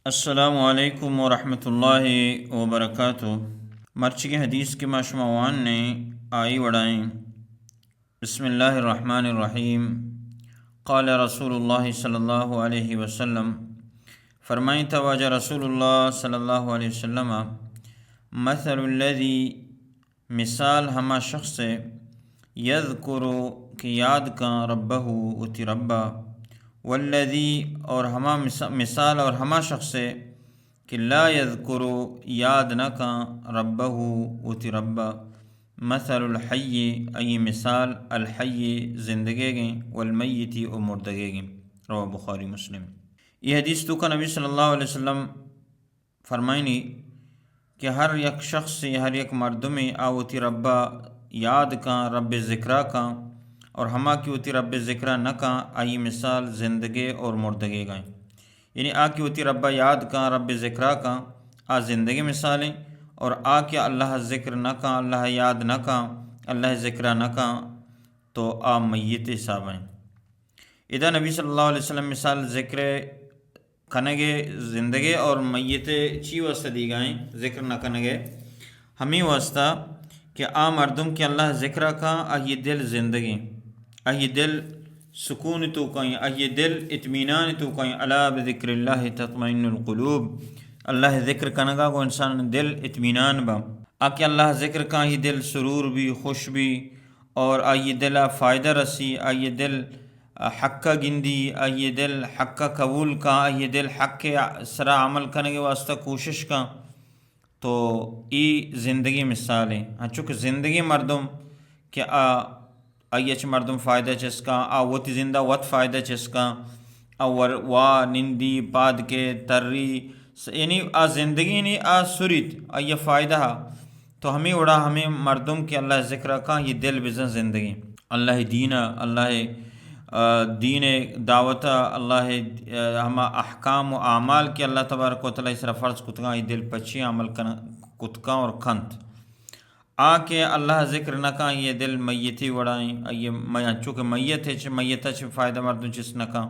السلام علیکم ورحمۃ اللہ وبرکاتہ۔ مرچی کی حدیث کے ماشموان نے آئی وڑائیں۔ بسم اللہ الرحمن الرحیم۔ قال رسول اللہ صلی اللہ علیہ وسلم، فرمائیں تواجہ رسول اللہ صلی اللہ علیہ وسلم، مثل الذی، مثال ہما شخص سے، یذکر کہ یاد کا ربہ اتی ربا، والذی اور ہما مثال اور ہما شخص سے کہ لا یذکر یاد نہ کا ربہ اتی ربا، مثل الحی ای مثال الحی زندگے گیں، والمیتی او مردگے گیں، رواه بخاری مسلم۔ یہ حدیث تو کا نبی صلی اللہ علیہ وسلم فرمائنی کہ ہر یک شخص سے، ہر یک مردمی آوتی ربا یاد کا، رب ذکرہ کا، اور ہما کی ہوتی رب ذکرہ نہ کا، آئی مثال زندگے اور مردگے گئیں، یعنی آ کی ہوتی ربا یاد کا، رب ذکرہ کا، آ زندگی مثالیں، اور آ کیا اللہ ذکر نہ کا، اللہ یاد نہ کا، اللہ ذکرہ نہ کا، تو آ میت حساب ہیں۔ ادا نبی صلی اللہ علیہ وسلم مثال ذکر کنگے زندگی اور میت چی واسطہ دی گئیں، ذکر نہ کنگے ہمیں واسطہ کہ آ مردم کے اللہ ذکرہ کا، آہی دل زندگی، آہی دل سکون تو کہیں، آہی دل اطمینان تو کہیں، الا بذکر اللہ تطمئن القلوب، اللہ ذکر کنگا کو انسان دل اطمینان با، آکے اللہ ذکر کا آہی دل سرور بھی، خوش بھی، اور آئی دل فائدہ رسی، آئی دل حق کا گندی، آئی دل حق کا قبول کا، آئی دل حق کے سرا عمل کرنے کے واسطہ کوشش کا، تو ای زندگی مثال ہے۔ ہاں چونکہ زندگی مردم کہ آئی اچھ مردم فائدہ چسکا، وتی زندہ وت فائدہ چسکا، اور وا نندی پاد کے تری، یعنی زندگی نہیں سریت آئی فائدہ، تو ہمیں اڑا ہمیں مردم کے اللہ ذکر کا یہ دل بزن زندگی، اللہ دینہ، اللہ دین دعوتہ، اللہ ہما احکام و اعمال کے اللہ تبارک و تعالی اسرا فرض کتگا، یہ دل پچی عمل کتگا اور کھنت کے اللہ ذکر نہ کا، یہ دل میتی وڑائیں، یہ چونکہ میت ہے، میتہ چھ فائدہ مردم چس نہ کا،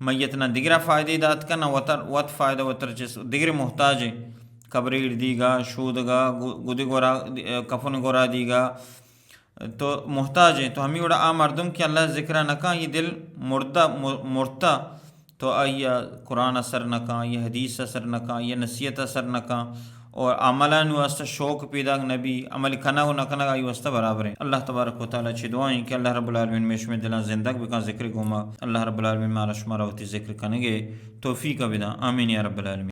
میت نہ دیگرہ فائدہ دات کا، نہ وت فائدہ وتر چس دیگر محتاج ہے، قبر دی گا، شود گا، گدی گورا کفن گورا دی گا، تو محتاج ہے، تو ہمیں وڑا مردم کہ اللہ ذکر نہ کا، یہ دل مرتا، تو آیا قرآن اثر نہ کا، یہ حدیث اثر نہ کا، یہ نصیحت اثر نہ کا، اور عملان واسطہ شوق پیدا نبی عمل کنا و نہ کنا آئی واسطہ برابر ہے۔ اللہ تبارک و تعالی چھ دعائیں کہ اللہ رب العالمین میں شمع دلان زندگ بکا ذکر گوما، اللہ رب العالمین مارا شمارا ہوتی ذکر کنگے توفیق بدا، آمین یا رب العالمین۔